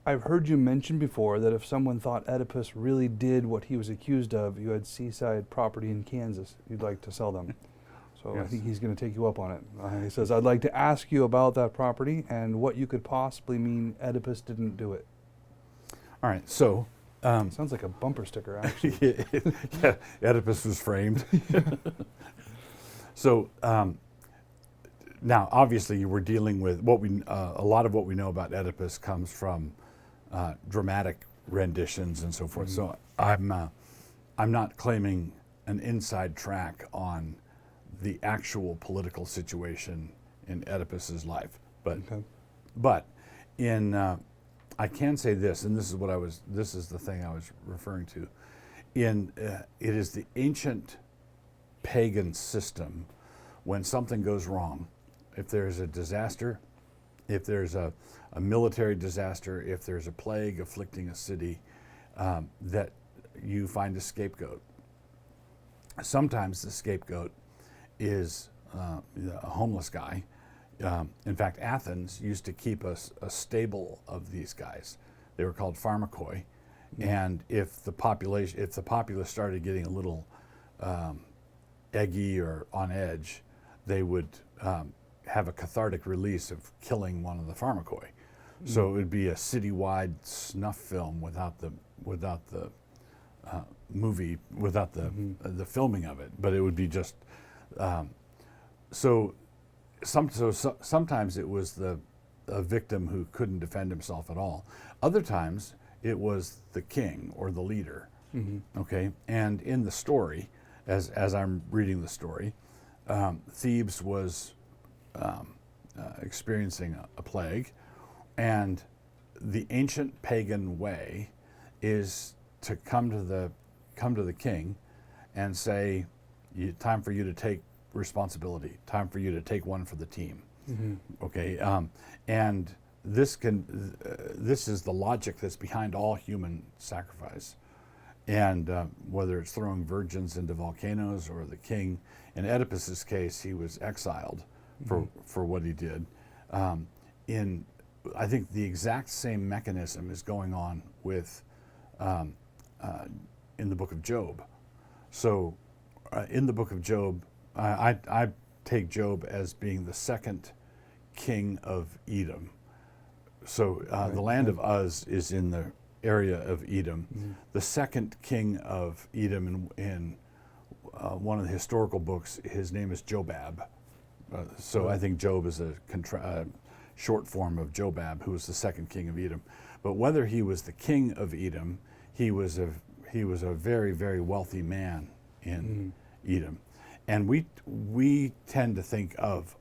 I've heard you mention before that if someone thought Oedipus really did what he was accused of, you had seaside property in Kansas you'd like to sell them. So I Yes. think he's going to take you up on it. He says, I'd like to ask you about that property and what you could possibly mean Oedipus didn't do it. All right, so Sounds like a bumper sticker, actually. yeah, Oedipus was framed. So now, obviously, we're dealing with what we a lot of what we know about Oedipus comes from dramatic renditions and so forth. So I'm not claiming an inside track on the actual political situation in Oedipus's life, but Okay. but in I can say this, and this is the thing I was referring to. It is the ancient pagan system when something goes wrong, if there's a disaster, if there's a military disaster, if there's a plague afflicting a city, that you find a scapegoat. Sometimes the scapegoat is a homeless guy. In fact, Athens used to keep a stable of these guys. They were called pharmakoi, and if the populace started getting a little eggy or on edge, they would have a cathartic release of killing one of the pharmakoi. So it would be a citywide snuff film without the movie, without the filming of it, but it would be just sometimes it was a victim who couldn't defend himself at all. Other times it was the king or the leader. Okay, and in the story, as I'm reading the story, Thebes was experiencing a plague, and the ancient pagan way is to come to the king and say, time for you to take responsibility, time for you to take one for the team. Okay, and this is the logic that's behind all human sacrifice, and whether it's throwing virgins into volcanoes or the king. In Oedipus's case, he was exiled for what he did. I think the exact same mechanism is going on with in the book of Job. So in the book of Job, I take Job as being the second king of Edom. So the land of Uz is in the area of Edom. The second king of Edom in one of the historical books, his name is Jobab. So I think Job is a short form of Jobab, who was the second king of Edom. But whether he was the king of Edom, he was a very, very wealthy man in Edom. And we tend to think of,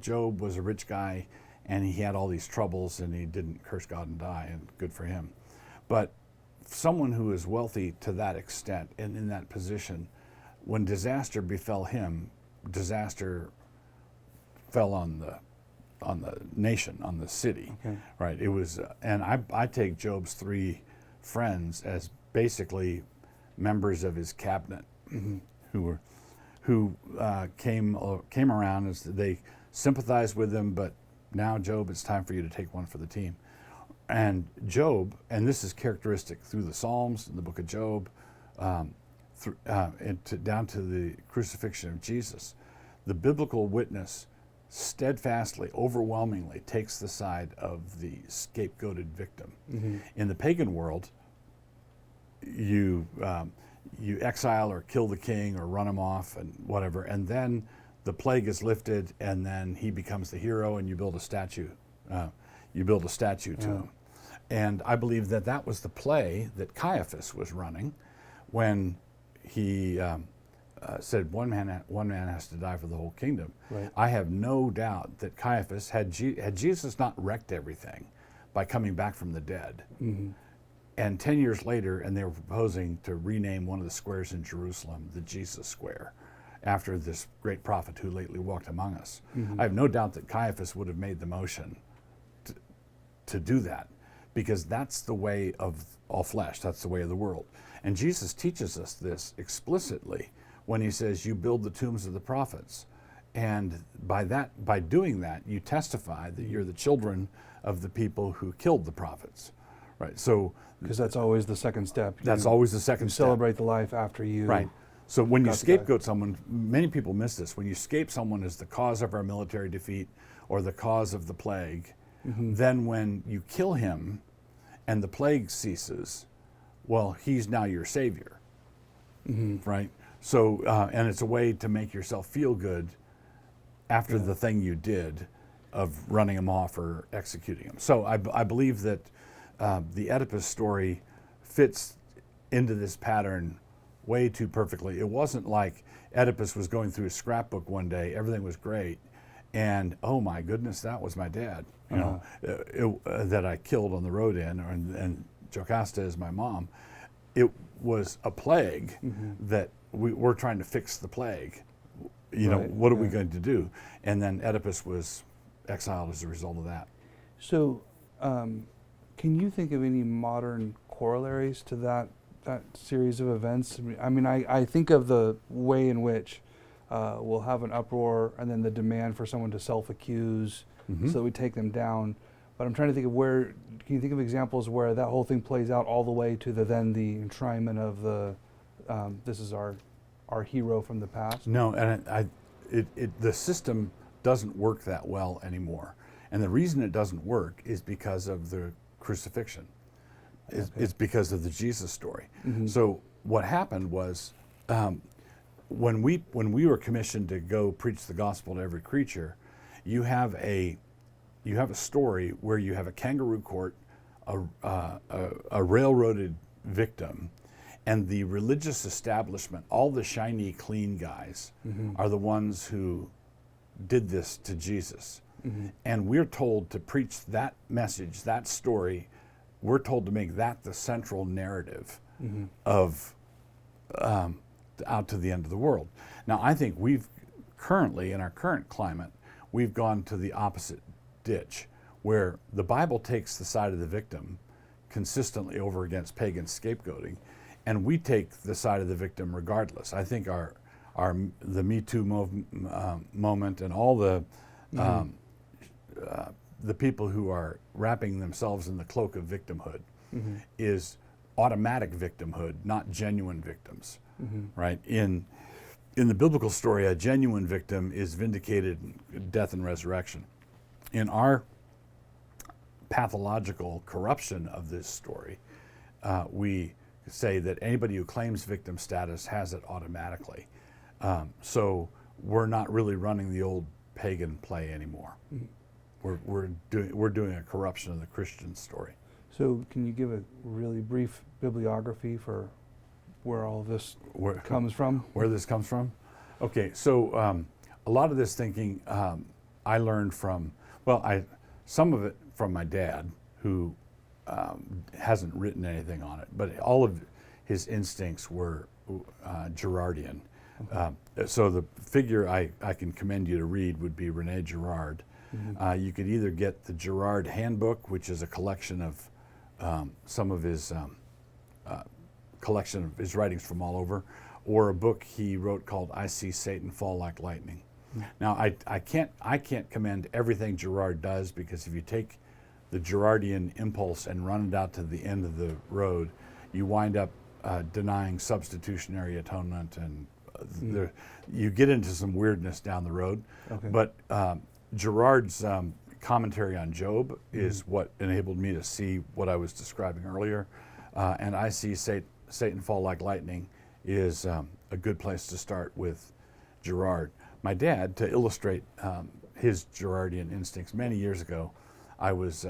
Job was a rich guy and he had all these troubles and he didn't curse God and die, and good for him. But someone who is wealthy to that extent and in that position, when disaster befell him, disaster fell on the nation, on the city, right? It was, and I take Job's three friends as basically members of his cabinet, who came around as they sympathized with him, but now Job, it's time for you to take one for the team. And Job, and this is characteristic through the Psalms, in the book of Job, down to the crucifixion of Jesus, the biblical witness steadfastly, overwhelmingly takes the side of the scapegoated victim. In the pagan world, you exile or kill the king or run him off and whatever, and then the plague is lifted, and then he becomes the hero, and you build a statue. To him. And I believe that was the play that Caiaphas was running when he said one man has to die for the whole kingdom. Right. I have no doubt that Caiaphas had Jesus not wrecked everything by coming back from the dead. And 10 years later, and they were proposing to rename one of the squares in Jerusalem the Jesus Square, after this great prophet who lately walked among us. I have no doubt that Caiaphas would have made the motion to do that, because that's the way of all flesh, that's the way of the world. And Jesus teaches us this explicitly when he says, you build the tombs of the prophets. And by doing that, you testify that you're the children of the people who killed the prophets, Right. So Because that's always the second step. that's You- always the you second step. celebrate the life after you. Right. So when you got the guy. scapegoat someone, many people miss this. When you scapegoat someone as the cause of our military defeat or the cause of the plague, then when you kill him and the plague ceases, well, he's now your savior. Right? So, and it's a way to make yourself feel good after the thing you did of running him off or executing him. So I believe that the Oedipus story fits into this pattern way too perfectly. It wasn't like Oedipus was going through his scrapbook one day, everything was great, and oh my goodness, that was my dad, you know, that I killed on the road and Jocasta is my mom. It was a plague that we're trying to fix the plague. You know, Right, what are we going to do? And then Oedipus was exiled as a result of that. So, can you think of any modern corollaries to that series of events? I think of the way in which we'll have an uproar and then the demand for someone to self-accuse so that we take them down. But I'm trying to think of can you think of examples where that whole thing plays out all the way to the enshrinement of the, this is our hero from the past? No, and the system doesn't work that well anymore. And the reason it doesn't work is because of the crucifixion. It's because of the Jesus story. So what happened was when we were commissioned to go preach the gospel to every creature, you have a story where you have a kangaroo court, a railroaded victim, and the religious establishment, all the shiny, clean guys, are the ones who did this to Jesus. And we're told to preach that message, that story. We're told to make that the central narrative of out to the end of the world. Now, I think we've currently, in our current climate, we've gone to the opposite ditch, where the Bible takes the side of the victim consistently over against pagan scapegoating, and we take the side of the victim regardless. I think the Me Too moment and all the people who are wrapping themselves in the cloak of victimhood is automatic victimhood, not genuine victims, right? In the biblical story, a genuine victim is vindicated in death and resurrection. In our pathological corruption of this story, we say that anybody who claims victim status has it automatically. So we're not really running the old pagan play anymore. We're doing a corruption of the Christian story. So can you give a really brief bibliography for where all this comes from? Where this comes from? Okay, so a lot of this thinking I learned from, some of it from my dad, who hasn't written anything on it, but all of his instincts were Girardian. So the figure I can commend you to read would be René Girard. You could either get the Girard Handbook, which is a collection of some of his collection of his writings from all over, or a book he wrote called "I See Satan Fall Like Lightning." Now I can't commend everything Girard does, because if you take the Girardian impulse and run it out to the end of the road, you wind up denying substitutionary atonement, and you get into some weirdness down the road. Okay. But Girard's commentary on Job is what enabled me to see what I was describing earlier. And I See Satan Fall Like Lightning is a good place to start with Girard. My dad, to illustrate his Girardian instincts, many years ago, I was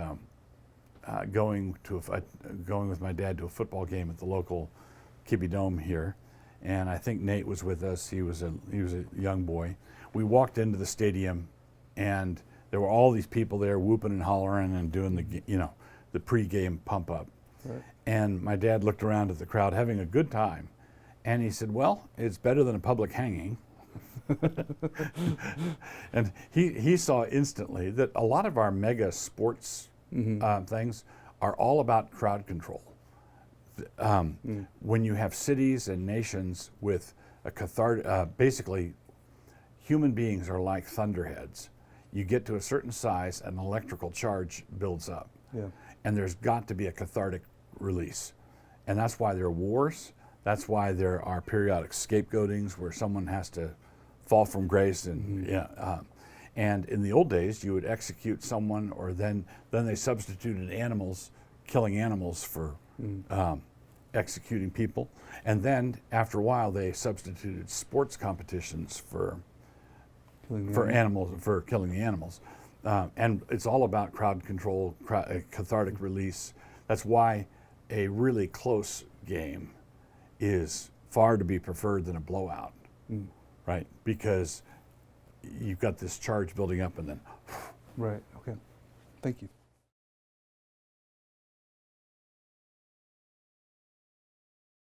going with my dad to a football game at the local Kibbie Dome here, and I think Nate was with us. He was a young boy. We walked into the stadium, and there were all these people there whooping and hollering and doing the pre-game pump up. Right. And my dad looked around at the crowd having a good time, and he said, "Well, it's better than a public hanging." And he saw instantly that a lot of our mega sports things are all about crowd control. When you have cities and nations with a basically human beings are like thunderheads. You get to a certain size, an electrical charge builds up. Yeah. and there's got to be a cathartic release. And that's why there are wars. That's why there are periodic scapegoatings where someone has to fall from grace. And and in the old days, you would execute someone, or then they substituted animals, killing animals for executing people. And then after a while, they substituted sports competitions for killing the animals. And it's all about crowd control, cathartic release. That's why a really close game is far to be preferred than a blowout, right? Because you've got this charge building up and then. Right, okay. Thank you.